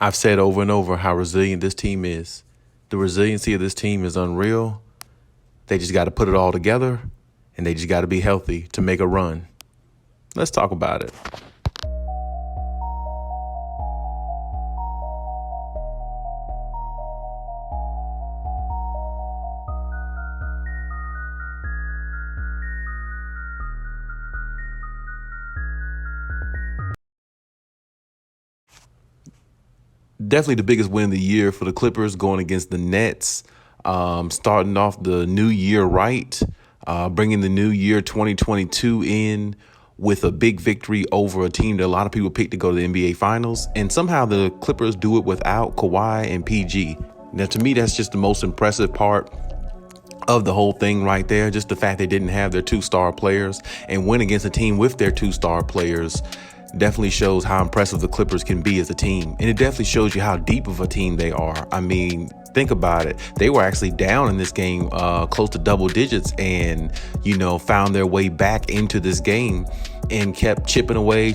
I've said over and over how resilient this team is. The resiliency of this team is unreal. They just got to put it all together, and they just got to be healthy to make a run. Let's talk about it. Definitely the biggest win of the year for the Clippers, going against the Nets, starting off the new year right, bringing the new year 2022 in with a big victory over a team that a lot of people picked to go to the NBA Finals. And somehow the Clippers do it without Kawhi and PG. Now, to me, that's just the most impressive part of the whole thing right there. Just the fact they didn't have their two-star players and win against a team with their two-star players definitely shows how impressive the Clippers can be as a team. And it definitely shows you how deep of a team they are. I mean, think about it. They were actually down in this game close to double digits and, found their way back into this game and kept chipping away.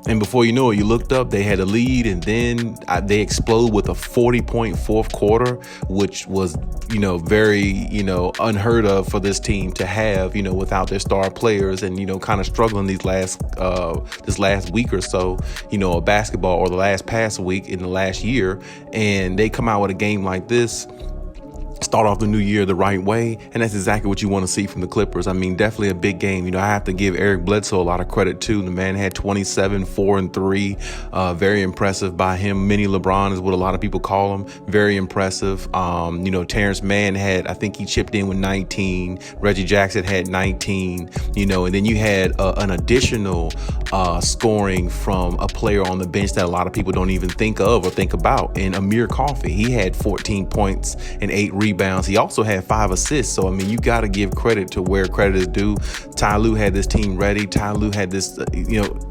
And before you know it, you looked up, they had a lead, and then they explode with a 40-point fourth quarter, which was, very, unheard of for this team to have, without their star players and, kind of struggling this last week or so, a basketball or the past week in the last year. And they come out with a game like this, start off the new year the right way, and that's exactly what you want to see from the Clippers. I mean, definitely a big game. I have to give Eric Bledsoe a lot of credit too. The man had 27, 4 and 3. Very impressive by him. Mini LeBron is what a lot of people call him. Very impressive. Terrence Mann I think he chipped in with 19. Reggie Jackson had 19. And then you had an additional scoring from a player on the bench that a lot of people don't even think of or think about. And Amir Coffey, he had 14 points and 8 rebounds. He also had 5 assists. So, you got to give credit to where credit is due. Ty Lue had this team ready. Ty Lue had this,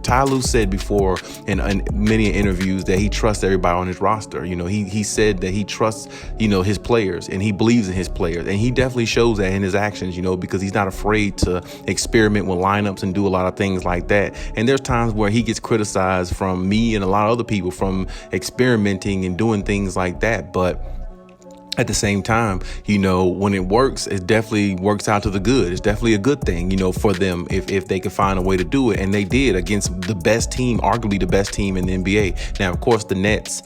Ty Lue said before in many interviews that he trusts everybody on his roster. He said that he trusts, his players, and he believes in his players. And he definitely shows that in his actions, because he's not afraid to experiment with lineups and do a lot of things like that. And there's times where he gets criticized from me and a lot of other people from experimenting and doing things like that. But at the same time, when it works, it definitely works out to the good. It's definitely a good thing, for them if they could find a way to do it. And they did against the best team, arguably the best team in the NBA. Now, of course, the Nets,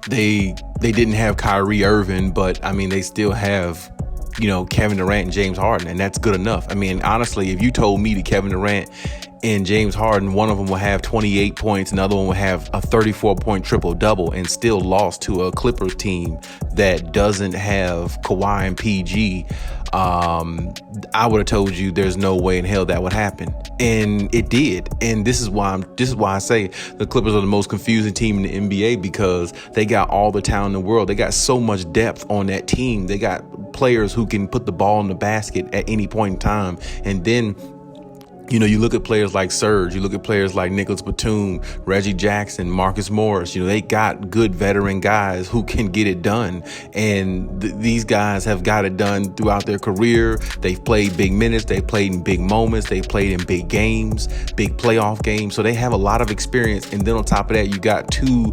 they didn't have Kyrie Irving, but they still have Kevin Durant and James Harden, and that's good enough. Honestly, if you told me that Kevin Durant and James Harden, one of them will have 28 points, another one will have a 34-point triple-double, and still lost to a Clippers team that doesn't have Kawhi and PG, I would have told you there's no way in hell that would happen. And it did. And this is why I say the Clippers are the most confusing team in the NBA, because they got all the talent in the world. They got so much depth on that team. They got players who can put the ball in the basket at any point in time. And then you look at players like Serge, you look at players like Nicholas Batum, Reggie Jackson, Marcus Morris. They got good veteran guys who can get it done. And these guys have got it done throughout their career. They've played big minutes. They've played in big moments. They've played in big games, big playoff games. So they have a lot of experience. And then on top of that, you got two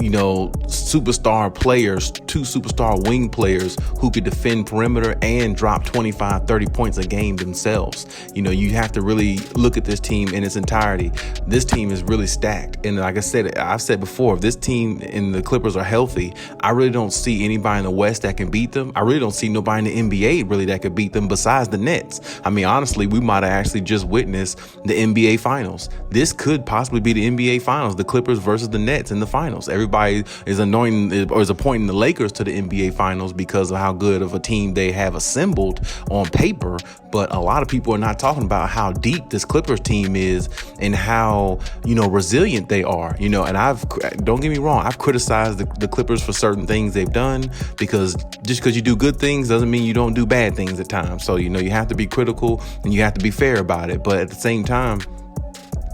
superstar players, two superstar wing players who could defend perimeter and drop 25, 30 points a game themselves. You have to really look at this team in its entirety. This team is really stacked. And like I've said before, if this team and the Clippers are healthy, I really don't see anybody in the West that can beat them. I really don't see nobody in the NBA really that could beat them besides the Nets. Honestly, we might have actually just witnessed the NBA Finals. This could possibly be the NBA Finals, the Clippers versus the Nets in the Finals. Everybody is appointing the Lakers to the NBA Finals because of how good of a team they have assembled on paper. But a lot of people are not talking about how deep this Clippers team is and how, resilient they are, and don't get me wrong, I've criticized the Clippers for certain things they've done, because just because you do good things doesn't mean you don't do bad things at times. So, you have to be critical and you have to be fair about it. But at the same time,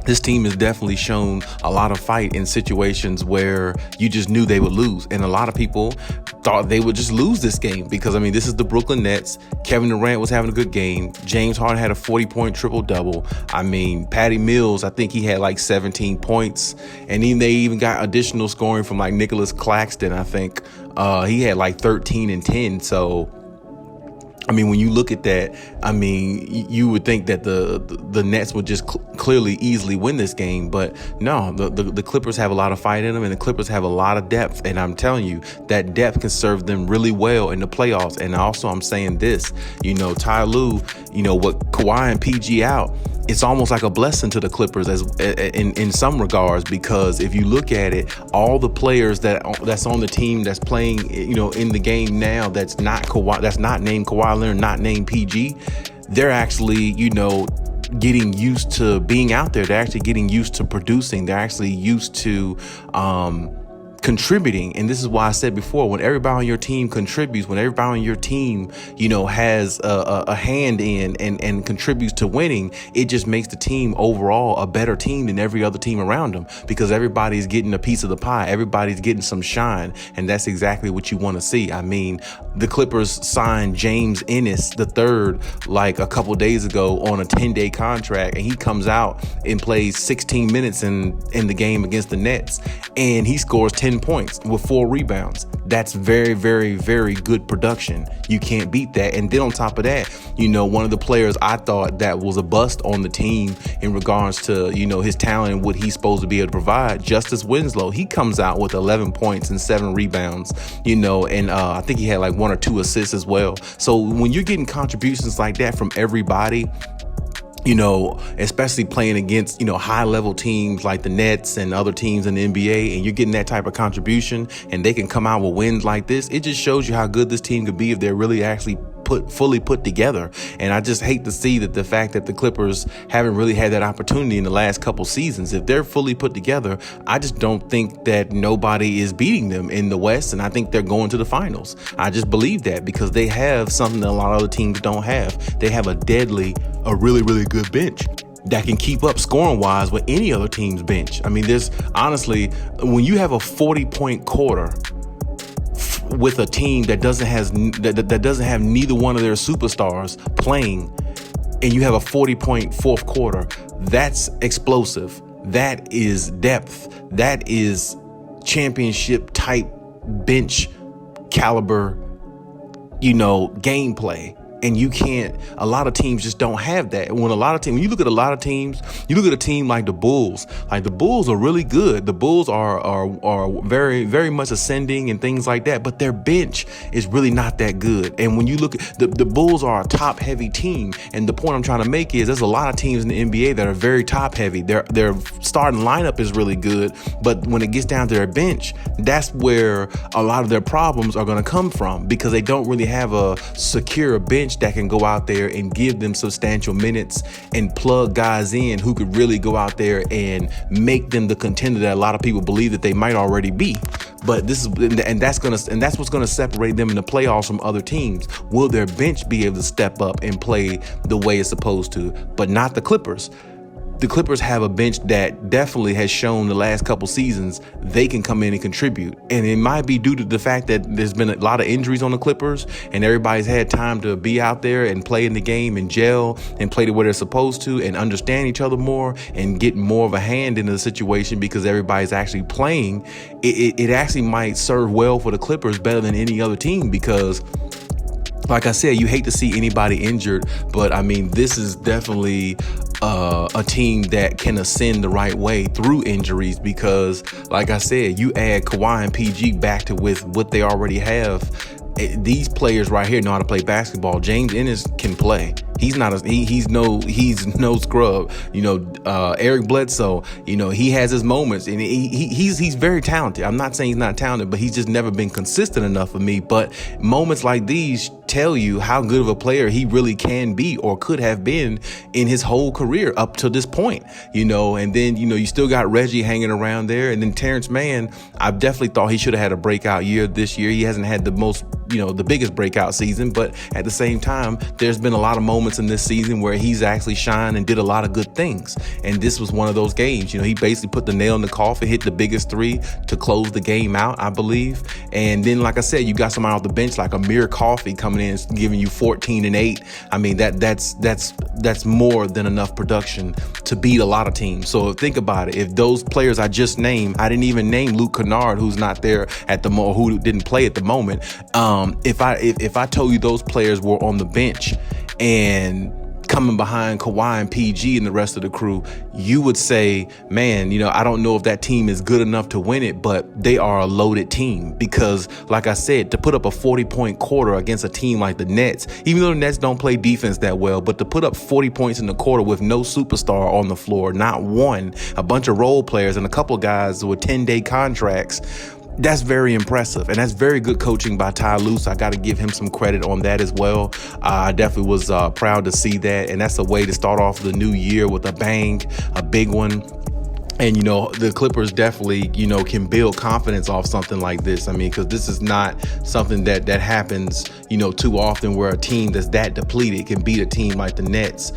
this team has definitely shown a lot of fight in situations where you just knew they would lose. And a lot of people thought they would just lose this game because, I mean, this is the Brooklyn Nets. Kevin Durant was having a good game. James Harden had a 40-point triple-double. I mean, Patty Mills, I think he had like 17 points. And even they even got additional scoring from like Nicholas Claxton, I think. He had like 13 and 10. So, I mean, when you look at that, I mean, you would think that the Nets would just clearly easily win this game. But no, the Clippers have a lot of fight in them, and the Clippers have a lot of depth. And I'm telling you, that depth can serve them really well in the playoffs. And also, I'm saying this, Ty Lue, what Kawhi and PG out, it's almost like a blessing to the Clippers as in some regards, because if you look at it, all the players that's on the team that's playing, in the game now, that's not Kawhi, that's not named Kawhi Leonard, not named PG, they're actually, getting used to being out there. They're actually getting used to producing. They're actually used to contributing. And this is why I said before, when everybody on your team contributes, when everybody on your team, has a hand in and contributes to winning, it just makes the team overall a better team than every other team around them, because everybody's getting a piece of the pie. Everybody's getting some shine. And that's exactly what you want to see. I mean, the Clippers signed James Ennis III like a couple days ago on a 10-day contract, and he comes out and plays 16 minutes in the game against the Nets, and he scores 10 points with 4 rebounds. That's very, very, very good production. You can't beat that. And then on top of that, one of the players I thought that was a bust on the team in regards to, his talent and what he's supposed to be able to provide, Justice Winslow, he comes out with 11 points and 7 rebounds, and I think he had like 1 or 2 assists as well. So when you're getting contributions like that from everybody, especially playing against, high level teams like the Nets and other teams in the NBA, and you're getting that type of contribution and they can come out with wins like this, it just shows you how good this team could be if they're really actually fully put together. And I just hate to see that the fact that the Clippers haven't really had that opportunity in the last couple seasons. If they're fully put together, I just don't think that nobody is beating them in the West, and I think they're going to the finals. I just believe that because they have something that a lot of other teams don't have. They have a really, really good bench that can keep up scoring wise with any other team's bench. I mean, there's honestly, when you have a 40-point quarter with a team that doesn't have neither one of their superstars playing, and you have a 40-point fourth quarter, that's explosive. That is depth. That is championship type bench caliber, gameplay. And a lot of teams just don't have that. When you look at a lot of teams, you look at a team like the Bulls. Like the Bulls are really good. The Bulls are very, very much ascending and things like that. But their bench is really not that good. And when you look at the Bulls are a top heavy team. And the point I'm trying to make is there's a lot of teams in the NBA that are very top heavy. Their starting lineup is really good. But when it gets down to their bench, that's where a lot of their problems are going to come from, because they don't really have a secure bench that can go out there and give them substantial minutes and plug guys in who could really go out there and make them the contender that a lot of people believe that they might already be. But that's what's gonna separate them in the playoffs from other teams. Will their bench be able to step up and play the way it's supposed to? But not the Clippers. The Clippers have a bench that definitely has shown the last couple seasons they can come in and contribute. And it might be due to the fact that there's been a lot of injuries on the Clippers and everybody's had time to be out there and play in the game and gel and play the way they're supposed to and understand each other more and get more of a hand into the situation because everybody's actually playing. It actually might serve well for the Clippers better than any other team because, like I said, you hate to see anybody injured, but I mean, this is definitely a team that can ascend the right way through injuries because, like I said, you add Kawhi and PG back to with what they already have. These players right here know how to play basketball. James Ennis can play. He's no scrub. Eric Bledsoe, he has his moments and he's very talented. I'm not saying he's not talented, but he's just never been consistent enough for me. But moments like these tell you how good of a player he really can be or could have been in his whole career up to this point, and then, you still got Reggie hanging around there. And then Terrence Mann, I definitely thought he should have had a breakout year this year. He hasn't had the most, the biggest breakout season, but at the same time, there's been a lot of moments moments in this season where he's actually shined and did a lot of good things. And this was one of those games. He basically put the nail in the coffin, hit the biggest three to close the game out, I believe. And then, like I said, you got somebody off the bench like Amir Coffey coming in and giving you 14 and 8. I mean, that's more than enough production to beat a lot of teams. So think about it. If those players I just named, I didn't even name Luke Kennard, who's not there at the moment, who didn't play at the moment. If I told you those players were on the bench and coming behind Kawhi and PG and the rest of the crew, you would say, man, I don't know if that team is good enough to win it, but they are a loaded team. Because, like I said, to put up a 40-point quarter against a team like the Nets, even though the Nets don't play defense that well, but to put up 40 points in the quarter with no superstar on the floor, not one, a bunch of role players and a couple guys with 10-day contracts, that's very impressive, and that's very good coaching by Ty Lue. I got to give him some credit on that as well. I definitely was proud to see that, and that's a way to start off the new year with a bang, a big one. And, the Clippers definitely, can build confidence off something like this. I mean, because this is not something that happens, too often, where a team that's that depleted can beat a team like the Nets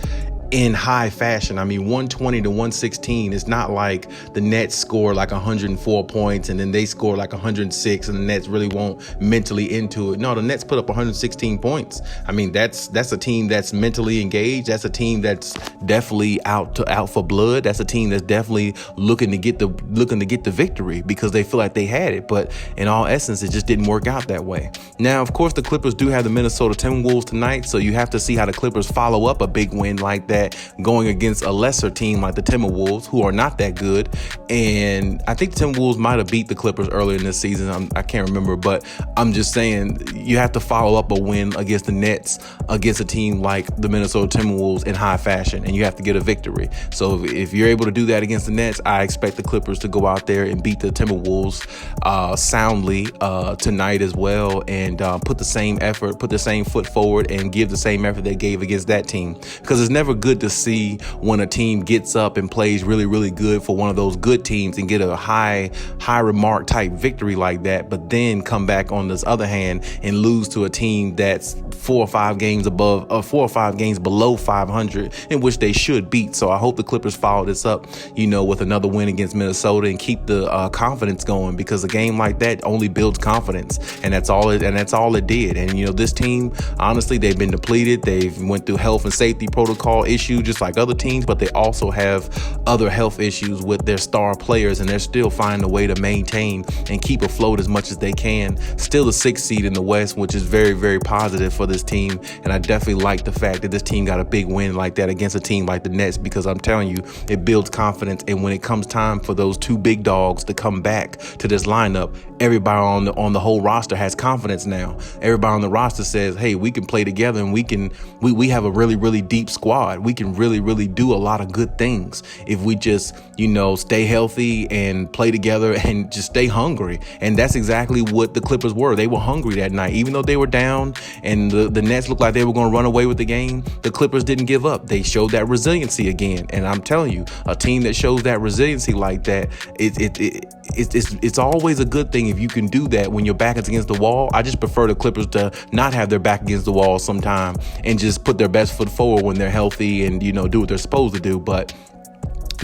in high fashion. I mean, 120 to 116. It's not like the Nets score like 104 points and then they score like 106 and the Nets really won't mentally into it. No, the Nets put up 116 points. I mean, that's a team that's mentally engaged. That's a team that's definitely out for blood. That's a team that's definitely looking to get the victory because they feel like they had it. But in all essence, it just didn't work out that way. Now, of course, the Clippers do have the Minnesota Timberwolves tonight, so you have to see how the Clippers follow up a big win like that, going against a lesser team like the Timberwolves, who are not that good. And I think the Timberwolves might have beat the Clippers earlier in this season. I can't remember, but I'm just saying you have to follow up a win against the Nets, against a team like the Minnesota Timberwolves in high fashion, and you have to get a victory. So if you're able to do that against the Nets, I expect the Clippers to go out there and beat the Timberwolves soundly tonight as well, and put the same effort, put the same foot forward, and give the same effort they gave against that team. Because it's never good to see when a team gets up and plays really, really good for one of those good teams and get a high remark type victory like that, but then come back on this other hand and lose to a team that's 4 or 5 games below 500, in which they should beat. So I hope the Clippers follow this up, with another win against Minnesota and keep the confidence going, because a game like that only builds confidence, and that's all it did. And this team, honestly, they've been depleted. They've went through health and safety protocol issues just like other teams, but they also have other health issues with their star players, and they're still finding a way to maintain and keep afloat as much as they can. Still the 6th seed in the West, which is very, very positive for this team. And I definitely like the fact that this team got a big win like that against a team like the Nets, because I'm telling you, it builds confidence. And when it comes time for those two big dogs to come back to this lineup, everybody on the whole roster has confidence now. Everybody on the roster says, hey, we can play together, and we have a really, really deep squad. We can really, really do a lot of good things if we just, stay healthy and play together and just stay hungry. And that's exactly what the Clippers were. They were hungry that night. Even though they were down and the Nets looked like they were going to run away with the game, the Clippers didn't give up. They showed that resiliency again. And I'm telling you, a team that shows that resiliency like that, it's always a good thing if you can do that when your back is against the wall. I just prefer the Clippers to not have their back against the wall sometime and just put their best foot forward when they're healthy and, do what they're supposed to do. But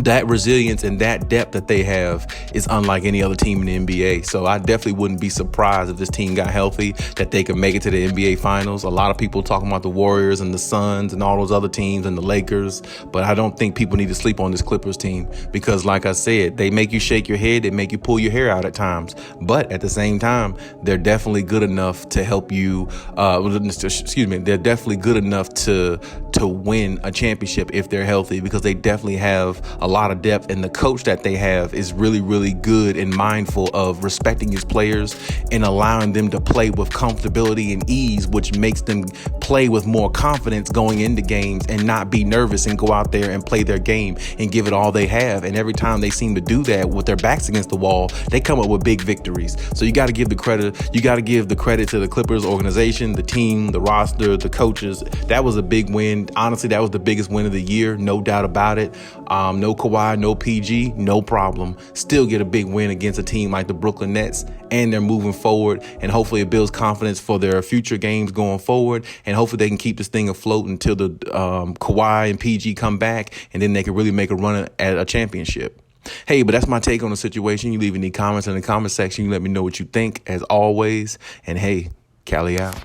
that resilience and that depth that they have is unlike any other team in the NBA. So I definitely wouldn't be surprised if this team got healthy, that they could make it to the NBA Finals. A lot of people talking about the Warriors and the Suns and all those other teams and the Lakers, but I don't think people need to sleep on this Clippers team, because like I said, they make you shake your head, they make you pull your hair out at times, but at the same time, they're definitely good enough to help you, they're definitely good enough to win a championship if they're healthy, because they definitely have a lot of depth, and the coach that they have is really, really good and mindful of respecting his players and allowing them to play with comfortability and ease, which makes them play with more confidence going into games and not be nervous and go out there and play their game and give it all they have. And every time they seem to do that with their backs against the wall, they come up with big victories. So you got to give the credit. You got to give the credit to the Clippers organization, the team, the roster, the coaches. That was a big win. Honestly, that was the biggest win of the year, no doubt about it. No no Kawhi, no PG, no problem. Still get a big win against a team like the Brooklyn Nets, and they're moving forward, and hopefully it builds confidence for their future games going forward, and hopefully they can keep this thing afloat until the Kawhi and PG come back, and then they can really make a run at a championship. Hey, but that's my take on the situation. You leave any comments in the comment section. You let me know what you think, as always. And hey, Cali out.